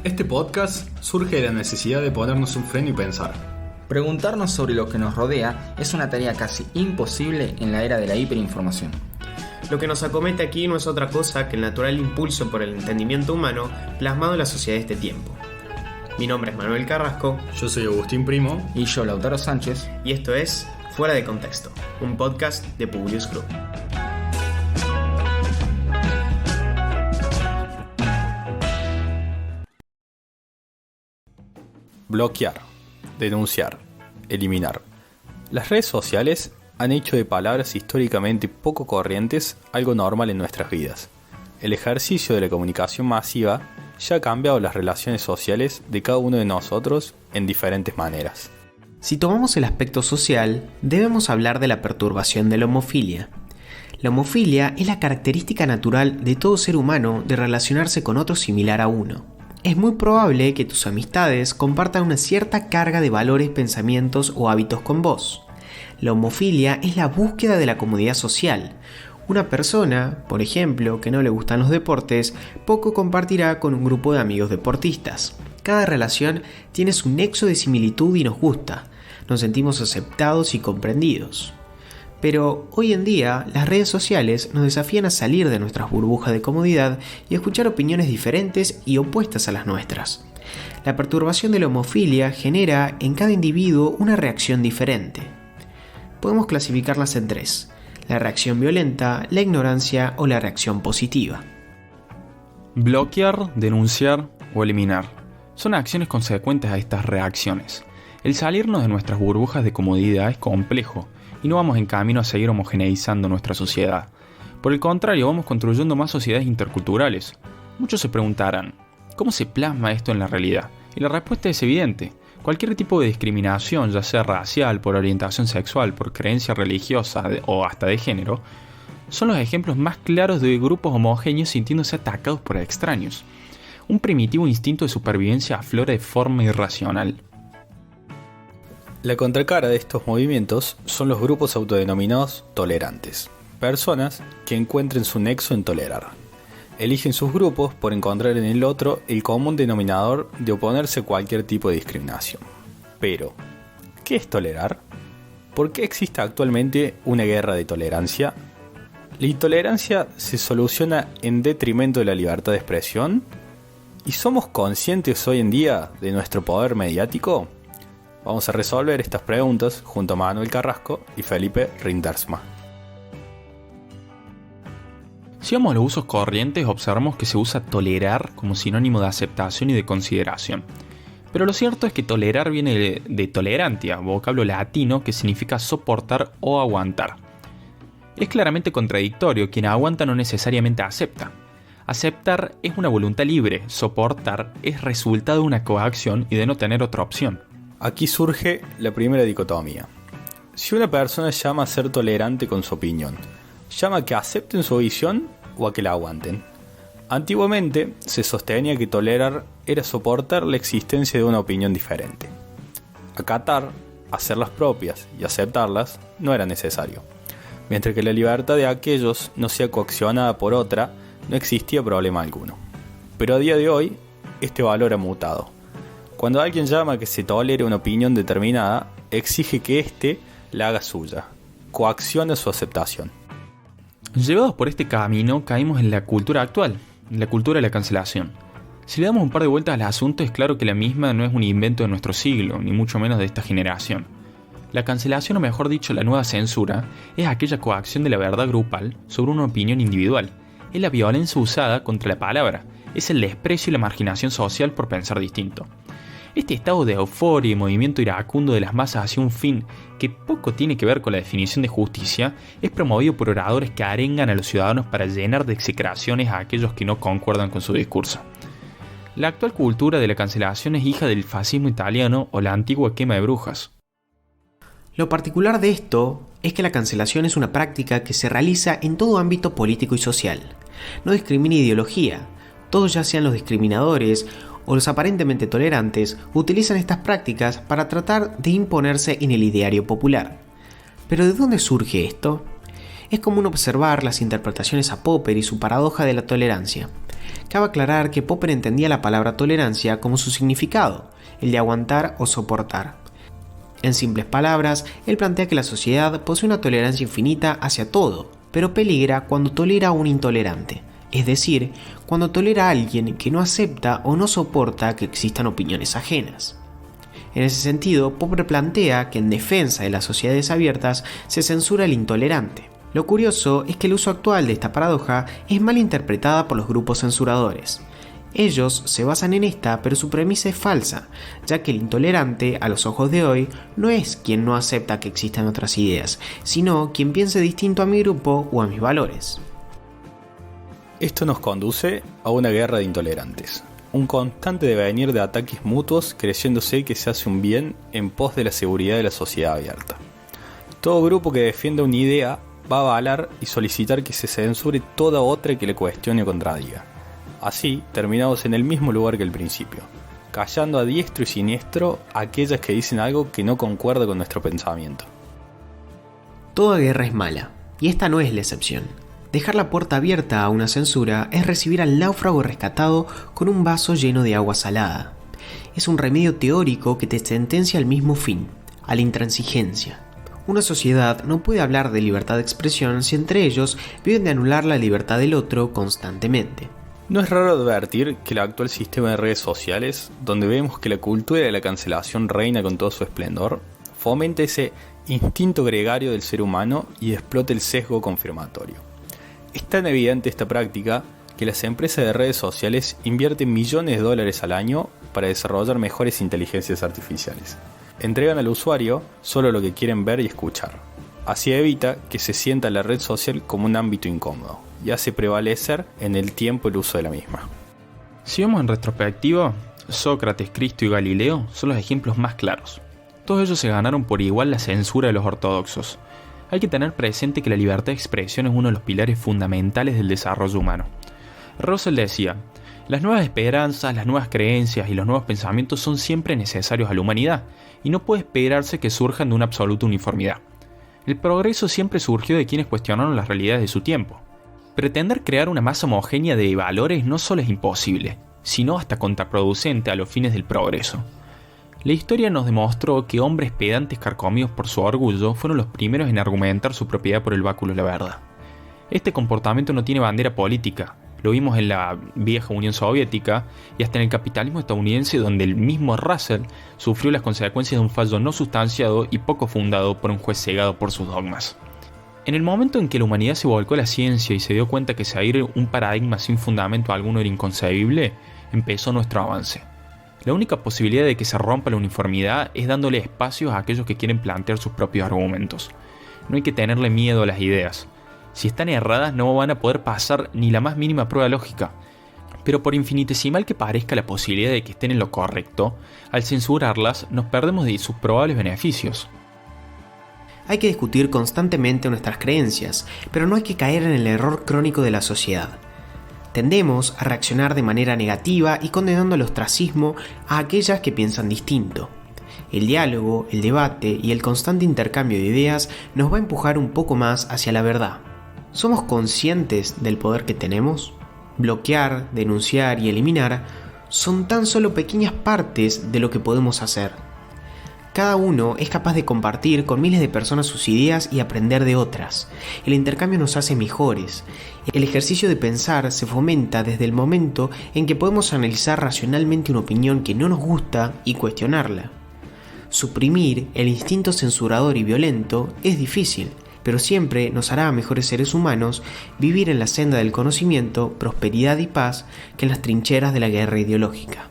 Este podcast surge de la necesidad de ponernos un freno y pensar. Preguntarnos sobre lo que nos rodea es una tarea casi imposible en la era de la hiperinformación. Lo que nos acomete aquí no es otra cosa que el natural impulso por el entendimiento humano plasmado en la sociedad de este tiempo. Mi nombre es Manuel Carrasco. Yo soy Agustín Primo. Y yo, Lautaro Sánchez. Y esto es Fuera de Contexto, un podcast de Publius Group. Bloquear, denunciar, eliminar. Las redes sociales han hecho de palabras históricamente poco corrientes algo normal en nuestras vidas. El ejercicio de la comunicación masiva ya ha cambiado las relaciones sociales de cada uno de nosotros en diferentes maneras. Si tomamos el aspecto social, debemos hablar de la perturbación de la homofilia. La homofilia es la característica natural de todo ser humano de relacionarse con otro similar a uno. Es muy probable que tus amistades compartan una cierta carga de valores, pensamientos o hábitos con vos. La homofilia es la búsqueda de la comodidad social. Una persona, por ejemplo, que no le gustan los deportes, poco compartirá con un grupo de amigos deportistas. Cada relación tiene su nexo de similitud y nos gusta. Nos sentimos aceptados y comprendidos. Pero hoy en día las redes sociales nos desafían a salir de nuestras burbujas de comodidad y a escuchar opiniones diferentes y opuestas a las nuestras. La perturbación de la homofilia genera en cada individuo una reacción diferente. Podemos clasificarlas en tres: la reacción violenta, la ignorancia o la reacción positiva. Bloquear, denunciar o eliminar son acciones consecuentes a estas reacciones. El salirnos de nuestras burbujas de comodidad es complejo y no vamos en camino a seguir homogeneizando nuestra sociedad. Por el contrario, vamos construyendo más sociedades interculturales. Muchos se preguntarán, ¿cómo se plasma esto en la realidad? Y la respuesta es evidente. Cualquier tipo de discriminación, ya sea racial, por orientación sexual, por creencia religiosa o hasta de género, son los ejemplos más claros de grupos homogéneos sintiéndose atacados por extraños. Un primitivo instinto de supervivencia aflora de forma irracional. La contracara de estos movimientos son los grupos autodenominados tolerantes. Personas que encuentren su nexo en tolerar. Eligen sus grupos por encontrar en el otro el común denominador de oponerse a cualquier tipo de discriminación. Pero, ¿qué es tolerar? ¿Por qué existe actualmente una guerra de tolerancia? ¿La intolerancia se soluciona en detrimento de la libertad de expresión? ¿Y somos conscientes hoy en día de nuestro poder mediático? Vamos a resolver estas preguntas junto a Manuel Carrasco y Felipe Rindersma. Si vamos a los usos corrientes, observamos que se usa tolerar como sinónimo de aceptación y de consideración. Pero lo cierto es que tolerar viene de tolerantia, vocablo latino que significa soportar o aguantar. Es claramente contradictorio, quien aguanta no necesariamente acepta. Aceptar es una voluntad libre, soportar es resultado de una coacción y de no tener otra opción. Aquí surge la primera dicotomía. Si una persona llama a ser tolerante con su opinión, ¿llama a que acepten su visión o a que la aguanten? Antiguamente se sostenía que tolerar era soportar la existencia de una opinión diferente. Acatar, hacerlas propias y aceptarlas no era necesario. Mientras que la libertad de aquellos no sea coaccionada por otra, no existía problema alguno. Pero a día de hoy, este valor ha mutado. Cuando alguien llama a que se tolere una opinión determinada, exige que éste la haga suya, coacciona su aceptación. Llevados por este camino, caímos en la cultura actual, en la cultura de la cancelación. Si le damos un par de vueltas al asunto, es claro que la misma no es un invento de nuestro siglo, ni mucho menos de esta generación. La cancelación, o mejor dicho, la nueva censura, es aquella coacción de la verdad grupal sobre una opinión individual. Es la violencia usada contra la palabra, es el desprecio y la marginación social por pensar distinto. Este estado de euforia y movimiento iracundo de las masas hacia un fin que poco tiene que ver con la definición de justicia es promovido por oradores que arengan a los ciudadanos para llenar de execraciones a aquellos que no concuerdan con su discurso. La actual cultura de la cancelación es hija del fascismo italiano o la antigua quema de brujas. Lo particular de esto es que la cancelación es una práctica que se realiza en todo ámbito político y social. No discrimina ideología. Todos, ya sean los discriminadores o los aparentemente tolerantes, utilizan estas prácticas para tratar de imponerse en el ideario popular. ¿Pero de dónde surge esto? Es común observar las interpretaciones a Popper y su paradoja de la tolerancia. Cabe aclarar que Popper entendía la palabra tolerancia como su significado, el de aguantar o soportar. En simples palabras, él plantea que la sociedad posee una tolerancia infinita hacia todo, pero peligra cuando tolera a un intolerante, es decir, cuando tolera a alguien que no acepta o no soporta que existan opiniones ajenas. En ese sentido, Popper plantea que en defensa de las sociedades abiertas se censura al intolerante. Lo curioso es que el uso actual de esta paradoja es mal interpretada por los grupos censuradores. Ellos se basan en esta, pero su premisa es falsa, ya que el intolerante, a los ojos de hoy, no es quien no acepta que existan otras ideas, sino quien piense distinto a mi grupo o a mis valores. Esto nos conduce a una guerra de intolerantes, un constante devenir de ataques mutuos creyéndose que se hace un bien en pos de la seguridad de la sociedad abierta. Todo grupo que defienda una idea va a avalar y solicitar que se censure toda otra que le cuestione o contradiga. Así, terminamos en el mismo lugar que el principio, callando a diestro y siniestro a aquellas que dicen algo que no concuerda con nuestro pensamiento. Toda guerra es mala, y esta no es la excepción. Dejar la puerta abierta a una censura es recibir al náufrago rescatado con un vaso lleno de agua salada. Es un remedio teórico que te sentencia al mismo fin, a la intransigencia. Una sociedad no puede hablar de libertad de expresión si entre ellos viven de anular la libertad del otro constantemente. No es raro advertir que el actual sistema de redes sociales, donde vemos que la cultura de la cancelación reina con todo su esplendor, fomenta ese instinto gregario del ser humano y explota el sesgo confirmatorio. Es tan evidente esta práctica que las empresas de redes sociales invierten millones de dólares al año para desarrollar mejores inteligencias artificiales. Entregan al usuario solo lo que quieren ver y escuchar. Así evita que se sienta la red social como un ámbito incómodo y hace prevalecer en el tiempo el uso de la misma. Si vemos en retrospectiva, Sócrates, Cristo y Galileo son los ejemplos más claros. Todos ellos se ganaron por igual la censura de los ortodoxos. Hay que tener presente que la libertad de expresión es uno de los pilares fundamentales del desarrollo humano. Russell decía: las nuevas esperanzas, las nuevas creencias y los nuevos pensamientos son siempre necesarios a la humanidad, y no puede esperarse que surjan de una absoluta uniformidad. El progreso siempre surgió de quienes cuestionaron las realidades de su tiempo. Pretender crear una masa homogénea de valores no solo es imposible, sino hasta contraproducente a los fines del progreso. La historia nos demostró que hombres pedantes carcomidos por su orgullo fueron los primeros en argumentar su propiedad por el báculo de la verdad. Este comportamiento no tiene bandera política. Lo vimos en la vieja Unión Soviética y hasta en el capitalismo estadounidense, donde el mismo Russell sufrió las consecuencias de un fallo no sustanciado y poco fundado por un juez cegado por sus dogmas. En el momento en que la humanidad se volcó a la ciencia y se dio cuenta que seguir un paradigma sin fundamento alguno era inconcebible, empezó nuestro avance. La única posibilidad de que se rompa la uniformidad es dándole espacios a aquellos que quieren plantear sus propios argumentos. No hay que tenerle miedo a las ideas. Si están erradas no van a poder pasar ni la más mínima prueba lógica. Pero por infinitesimal que parezca la posibilidad de que estén en lo correcto, al censurarlas nos perdemos de sus probables beneficios. Hay que discutir constantemente nuestras creencias, pero no hay que caer en el error crónico de la sociedad. Tendemos a reaccionar de manera negativa y condenando al ostracismo a aquellas que piensan distinto. El diálogo, el debate y el constante intercambio de ideas nos va a empujar un poco más hacia la verdad. ¿Somos conscientes del poder que tenemos? Bloquear, denunciar y eliminar son tan solo pequeñas partes de lo que podemos hacer. Cada uno es capaz de compartir con miles de personas sus ideas y aprender de otras. El intercambio nos hace mejores. El ejercicio de pensar se fomenta desde el momento en que podemos analizar racionalmente una opinión que no nos gusta y cuestionarla. Suprimir el instinto censurador y violento es difícil, pero siempre nos hará mejores seres humanos vivir en la senda del conocimiento, prosperidad y paz que en las trincheras de la guerra ideológica.